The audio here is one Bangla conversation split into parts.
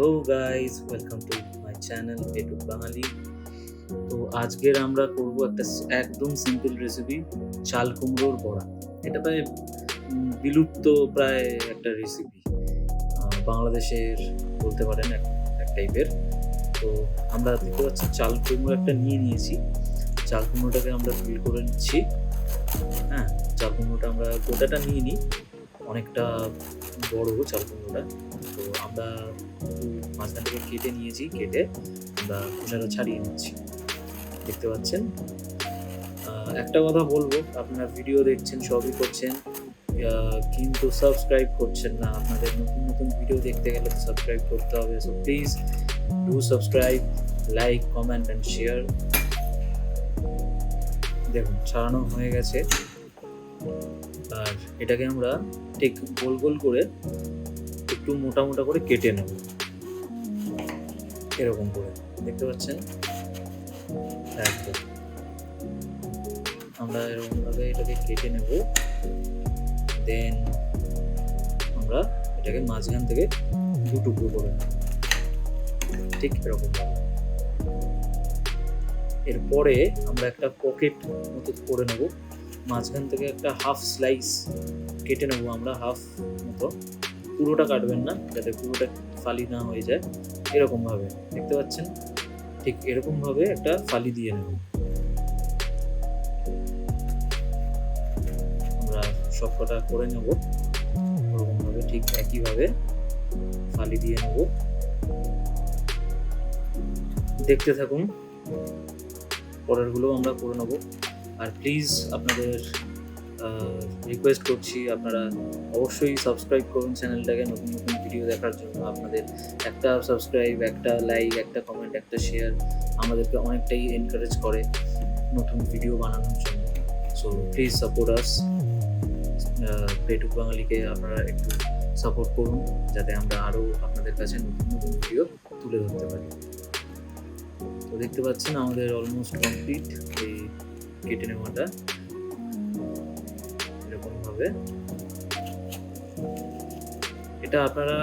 Hello guys, welcome to my channel atop Bengali। তো আজকের আমরা করব একটা একদম সিম্পল রেসিপি, চাল কুমড়োর বড়া। এটা প্রায় বিলুপ্ত প্রায় একটা রেসিপি, বাংলাদেশের বলতে পারেন এক টাইপের। তো আমরা দেখতে পাচ্ছি চাল কুমড়ো একটা নিয়েছি। চাল কুমড়োটাকে আমরা ফিল করে নিচ্ছি। হ্যাঁ, চাল কুমড়োটা আমরা গোটাটা নিয়ে নিই, অনেকটা বড় চাল কুমড়োটা। তো আমরা মাঝখান থেকে কেটে নিয়েছি, কেটে আমরা খোসাটা ছাড়িয়ে নিচ্ছি। দেখতে পাচ্ছেন। একটা কথা বলবো, আপনারা ভিডিও দেখছেন, সবই করছেন, কিন্তু সাবস্ক্রাইব করছেন না। আপনাদের নতুন নতুন ভিডিও দেখতে গেলে তো সাবস্ক্রাইব করতে হবে। So please do subscribe, like, comment and share. দেখুন, ছাড়ানো হয়ে গেছে। আর এটাকে আমরা ঠিক গোল গোল করে একটু মোটা মোটা করে কেটে নেব, এরকম করে। দেখতে পাচ্ছেন, একদম আমরা এরকমভাবে এটাকে কেটে নেব। দেন আমরা এটাকে মাঝখান থেকে দু টুকরো করে নেব, ঠিক এরকম। এরপরে আমরা একটা পকেট মতো করে নেব, মাঝখান থেকে একটা হাফ স্লাইস কেটে নেব আমরা, হাফ মতো। পুরোটা কাটবেন না, যাতে পুরোটা ফালি না হয়ে যায়। এরকমভাবে দেখতে পাচ্ছেন, ঠিক এরকমভাবে একটা ফালি দিয়ে নেব। আমরা সবকটা করে নেব ওরকমভাবে, ঠিক একইভাবে ফালি দিয়ে নেব। দেখতে থাকুন, পরেরগুলো আমরা করে নেব। আর প্লিজ আপনাদের রিকোয়েস্ট করছি, আপনারা অবশ্যই সাবস্ক্রাইব করুন চ্যানেলটাকে নতুন নতুন ভিডিও দেখার জন্য। আপনাদের একটা সাবস্ক্রাইব, একটা লাইক, একটা কমেন্ট, একটা শেয়ার আমাদেরকে অনেকটাই এনকারেজ করে নতুন ভিডিও বানানোর জন্য। So please support us. atop Bengali-কে আপনারা একটু সাপোর্ট করুন, যাতে আমরা আরও আপনাদের কাছে নতুন নতুন ভিডিও তুলে ধরতে পারি। তো দেখতে পাচ্ছেন আমাদের অলমোস্ট কমপ্লিট এই কেটে নেওয়াটা। এরকমভাবে এটা আপনারা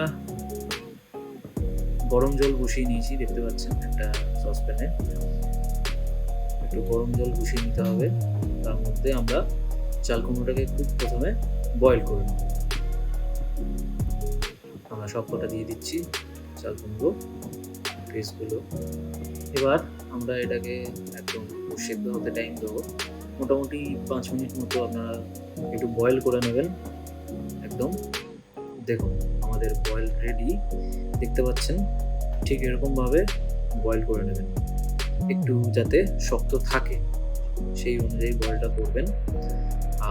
গরম জল বসিয়ে নিয়েছি, দেখতে পাচ্ছেন একটা সসপ্যানে একটু গরম জল বসিয়ে নিতে হবে। তার মধ্যে আমরা চাল কুমড়োটাকে খুব প্রথমে বয়েল করে নেব। আমরা সব কটা দিয়ে দিচ্ছি চাল কুমড়ো পিসগুলো। এবার আমরা এটাকে একদম সেদ্ধ হতে টাইম দেবো, মোটামুটি 5 মিনিট মতো আপনারা একটু বয়েল করে নেবেন একদম। দেখুন, আমাদের বয়েল রেডি, দেখতে পাচ্ছেন। ঠিক এরকমভাবে বয়েল করে নেবেন, একটু যাতে শক্ত থাকে সেই অনুযায়ী বয়েলটা করবেন।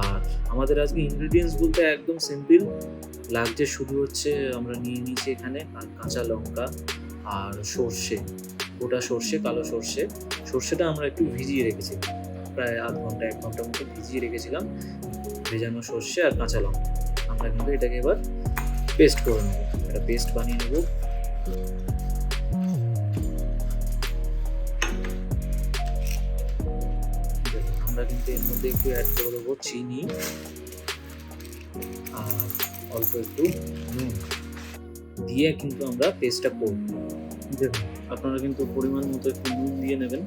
আর আমাদের আজকে ইনগ্রিডিয়েন্টস বলতে একদম সিম্পল লাগছে, শুধু হচ্ছে আমরা নিয়ে নিয়েছি এখানে আর কাঁচা লঙ্কা আর সর্ষে, গোটা সর্ষে, কালো সর্ষে। সর্ষেটা আমরা একটু ভিজিয়ে রেখেছিলাম, প্রায় আধ ঘন্টা 1 ঘন্টার মতো ভিজিয়ে রেখেছিলাম। ভেজানো সর্ষে আর কাঁচা লঙ্কা আমরা কিন্তু এটাকে এবার পেস্ট করে নেব, একটা পেস্ট বানিয়ে নেব। আমরা কিন্তু এর মধ্যে একটু অ্যাড করে দেবো চিনি আর অল্প একটু নুন দিয়ে কিন্তু আমরা পেস্টটা করব। দেখুন, আপনারা কিন্তু পরিমাণ মতো একটু নুন দিয়ে নেবেন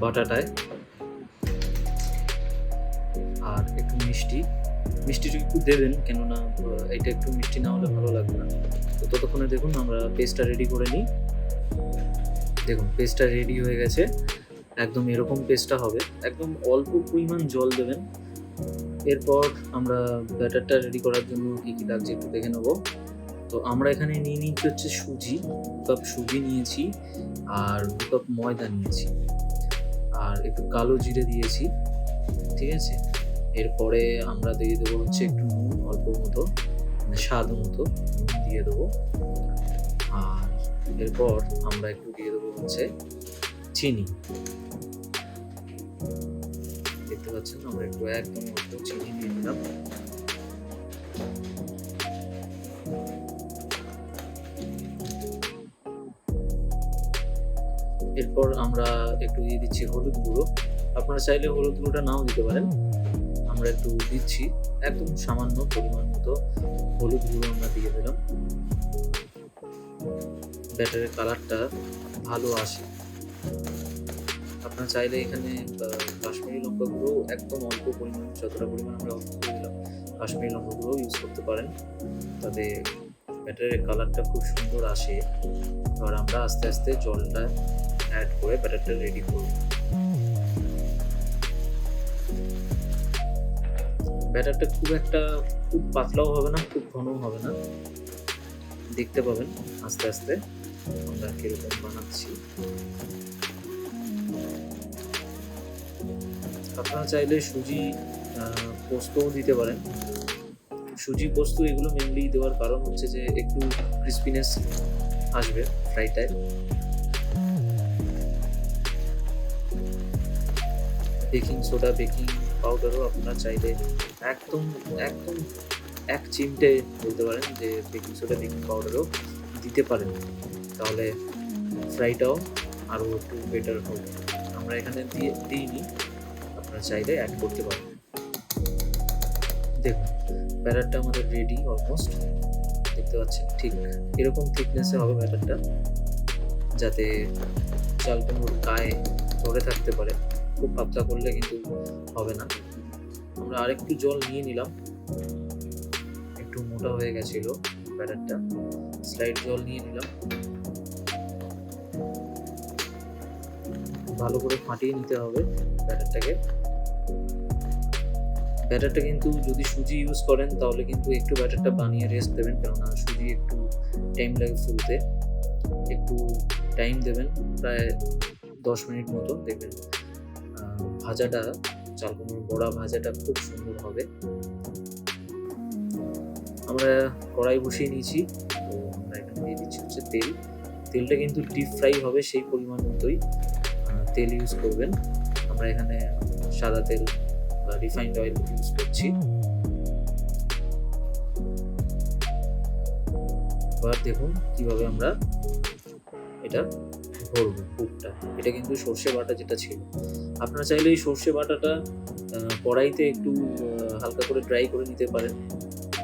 বাটাটায়, আর একটু মিষ্টিটা একটু দেবেন, কেননা এটা একটু মিষ্টি না হলে ভালো লাগবে না। তো ততক্ষণে দেখুন আমরা পেস্টটা রেডি করে নিই। দেখুন, পেস্টটা রেডি হয়ে গেছে, একদম এরকম পেস্টটা হবে। একদম অল্প পরিমাণ জল দেবেন। এরপর আমরা ব্যাটারটা রেডি করার জন্য কী কী লাগছে একটু দেখে নেব। তো আমরা এখানে নিয়ে নিচ্ছি হচ্ছে সুজি, 2 কাপ সুজি নিয়েছি, আর 2 কাপ ময়দা নিয়েছি, আর একটু কালো জিরে দিয়েছি, ঠিক আছে। এরপরে আমরা দিয়ে দেবো হচ্ছে একটু নুন, অল্প মতো, মানে স্বাদ মতো নুন দিয়ে দেবো। আর এরপর আমরা একটু দিয়ে দেবো হচ্ছে চিনি। দেখতে পাচ্ছেন আমরা একটু একদম অল্প চিনি দিয়ে দিলাম। এরপর আমরা একটু দিয়ে দিচ্ছি হলুদ গুঁড়ো। আপনারা চাইলে হলুদ গুঁড়োটা নাও দিতে পারেন, আমরা একটু দিচ্ছি, একদম সামান্য পরিমাণ মতো হলুদ গুঁড়ো আমরা দিয়ে দিলাম। ব্যাটারের কালারটা ভালো আসে। আপনারা চাইলে এখানে কাশ্মীরি লঙ্কা গুঁড়ো একদম অল্প পরিমাণ, যতটা পরিমাণ আমরা অল্প করে দিলাম কাশ্মীরি লঙ্কা গুঁড়ো ইউজ করতে পারেন, তাতে ব্যাটারের কালারটা খুব সুন্দর আসে। এবার আমরা আস্তে আস্তে জলটা অ্যাড করে ব্যাটারটা রেডি করব। ব্যাটারটা খুব পাতলাও হবে না, খুব ঘনও হবে না, দেখতে পাবেন আস্তে আস্তে আমরা কিরকম বানাচ্ছি। আপনারা চাইলে সুজি পোস্তও দিতে পারেন। সুজি পোস্ত এগুলো মেনলি দেওয়ার কারণ হচ্ছে যে একটু ক্রিস্পিনেস আসবে ফ্রাইটায়। বেকিং সোডা, বেকিং পাউডারও আপনারা চাইলে একদম একদম 1 চিমটে বলতে পারেন যে বেকিং সোডা, বেকিং পাউডারও দিতে পারেন, তাহলে ফ্রাইটাও আরও একটু বেটার হবে। আমরা এখানে দিইনি, আপনারা চাইলে অ্যাড করতে পারেন। দেখুন ব্যাটারটা আমাদের রেডি অলমোস্ট, দেখতে পাচ্ছেন ঠিক এরকম থিকনেসে হবে ব্যাটারটা, যাতে চাল কুমড়োর গায়ে ধরে থাকতে পারে। খুব পাতলা করলে কিন্তু হবে না। আমরা আরেকটু জল নিয়ে নিলাম, একটু মোটা হয়ে গেছিল ব্যাটারটা, স্লাইড জল নিয়ে নিলাম, ভালো করে ফাটিয়ে নিতে হবে ব্যাটারটাকে। ব্যাটারটা কিন্তু যদি সুজি ইউজ করেন তাহলে কিন্তু একটু ব্যাটারটা বানিয়ে রেস্ট দেবেন, কেননা সুজি একটু টাইম লাগে ফুলতে, একটু টাইম দেবেন, প্রায় 10 মিনিট মতো, দেখবেন ভাজাটা, চাল কুমড়োর বড়া ভাজাটা খুব সুন্দর হবে। আমরা কড়াই বসিয়ে নিয়েছি, তো আমরা এখানে দিয়ে দিচ্ছি হচ্ছে তেলটা কিন্তু ডিপ ফ্রাই হবে, সেই পরিমাণ মতোই তেল ইউজ করবেন। আমরা এখানে সাদা তেল বা রিফাইন্ড অয়েল ইউজ করছি। এবার দেখুন কিভাবে আমরা এটা ভরবো পুরটা। এটা কিন্তু সর্ষে বাটা যেটা ছিল, আপনারা চাইলে এই সর্ষে বাটাটা কড়াইতে একটু হালকা করে ড্রাই করে নিতে পারেন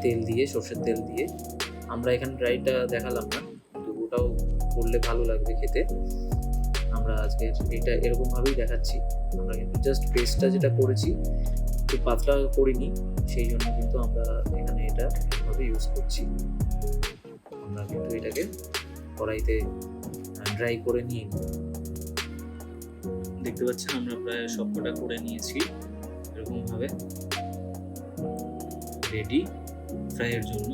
তেল দিয়ে, সর্ষের তেল দিয়ে। আমরা এখানে ড্রাইটা দেখালাম না, কিন্তু ওটাও করলে ভালো লাগবে খেতে। আমরা আজকে এটা এরকমভাবেই দেখাচ্ছি। আমরা কিন্তু জাস্ট পেস্টটা যেটা করেছি একটু পাতলা করিনি, সেই জন্য কিন্তু আমরা এখানে এটা এভাবে ইউজ করছি। আমরা কিন্তু এটাকে কড়াইতে ড্রাই করে নিয়ে নিই। দেখতে পাচ্ছেন আমরা প্রায় সবকটা করে নিয়েছি এরকমভাবে, রেডি ফ্রাইয়ের জন্য।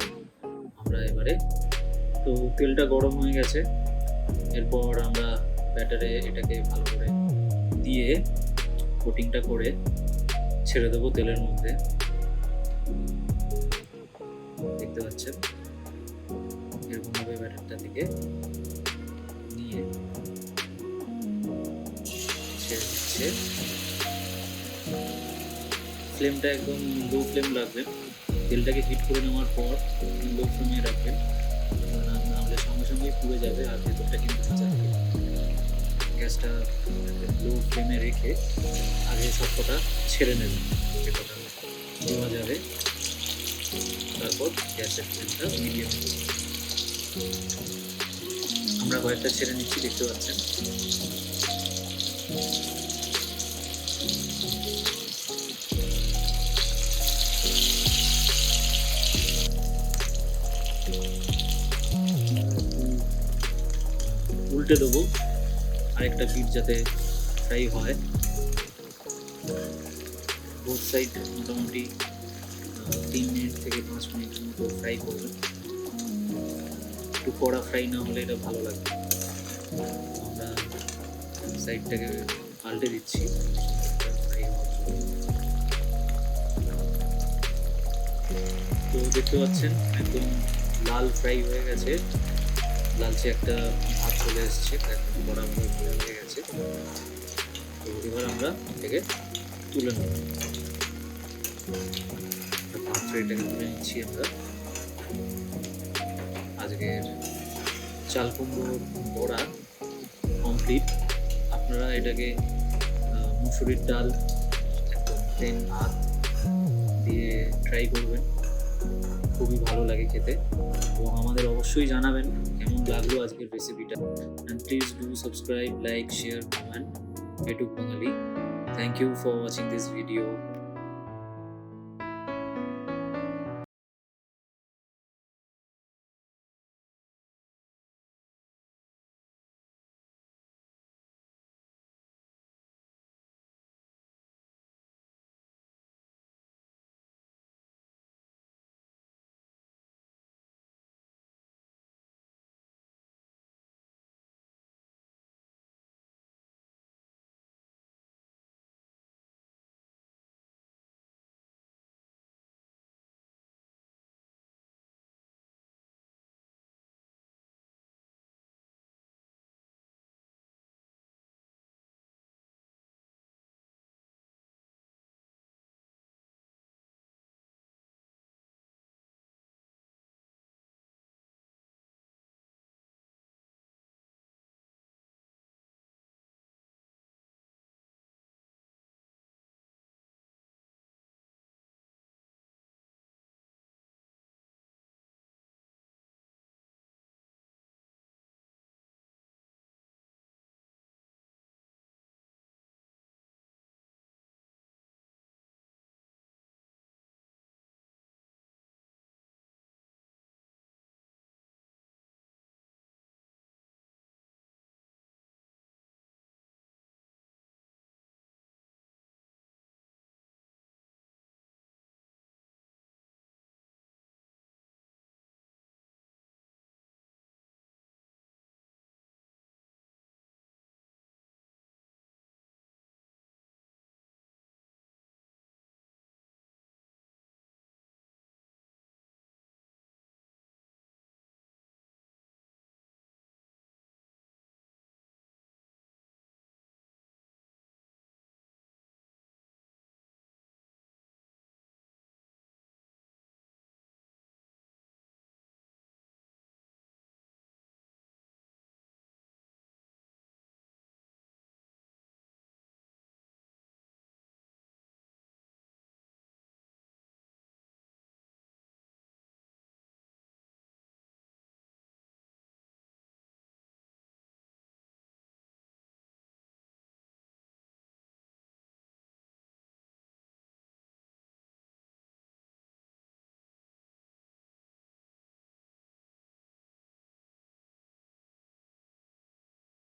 আমরা এবারে, তো তেলটা গরম হয়ে গেছে, এরপর আমরা ব্যাটারে এটাকে ভালো করে দিয়ে কোটিংটা করে ছেড়ে দেবো তেলের মধ্যে। দেখতে পাচ্ছেন এরকমভাবে ব্যাটারটা থেকে নিয়ে ছেড়ে দিচ্ছে। ফ্লেমটা একদম লো ফ্লেম রাখবেন, তেলটাকে হিট করে নেওয়ার পর লো ফ্লেমে রাখবেন, নাহলে সঙ্গে সঙ্গেই পুড়ে যাবে আর ভেতরটা কিন্তু ভাজা থাকে। গ্যাসটা লো ফ্লেমে রেখে আগে সবকটা ছেড়ে নেবেন, যেটা দেওয়া যাবে, তারপর গ্যাসের ফ্লেমটা মিডিয়াম। আমরা কয়েকটা ছেড়ে নিচ্ছি, দেখতে পাচ্ছেন। উল্টে দেবো আরেকটা পিঠ যাতে ফ্রাই হয়। বোথ সাইড মোটামুটি 3 মিনিট থেকে 5 মিনিটের মতো ফ্রাই করবেন। একটু কড়া ফ্রাই না হলে এটা ভালো লাগবে। আমরা সাইডটাকে পাল্টে দিচ্ছি ফ্রাই হওয়ার জন্য। তো দেখতে পাচ্ছেন একদম লাল ফ্রাই হয়ে গেছে, লালচে একটা ভাব চলে এসছে, একদম কড়া হয়ে গেছে। তো এবার আমরা এটাকে তুলে নেব, পাত্রে এটাকে তুলে নিচ্ছি আমরা। আজকের চাল কুমড়োর বড়া কমপ্লিট। আপনারা এটাকে মুসুরির ডাল, একদম প্লেন ভাত দিয়ে ট্রাই করবেন, খুবই ভালো লাগে খেতে। এবং আমাদের অবশ্যই জানাবেন কেমন লাগলো আজকের রেসিপিটা। And please do subscribe, like, share, comment Petuk Bangali. Thank you for watching this video.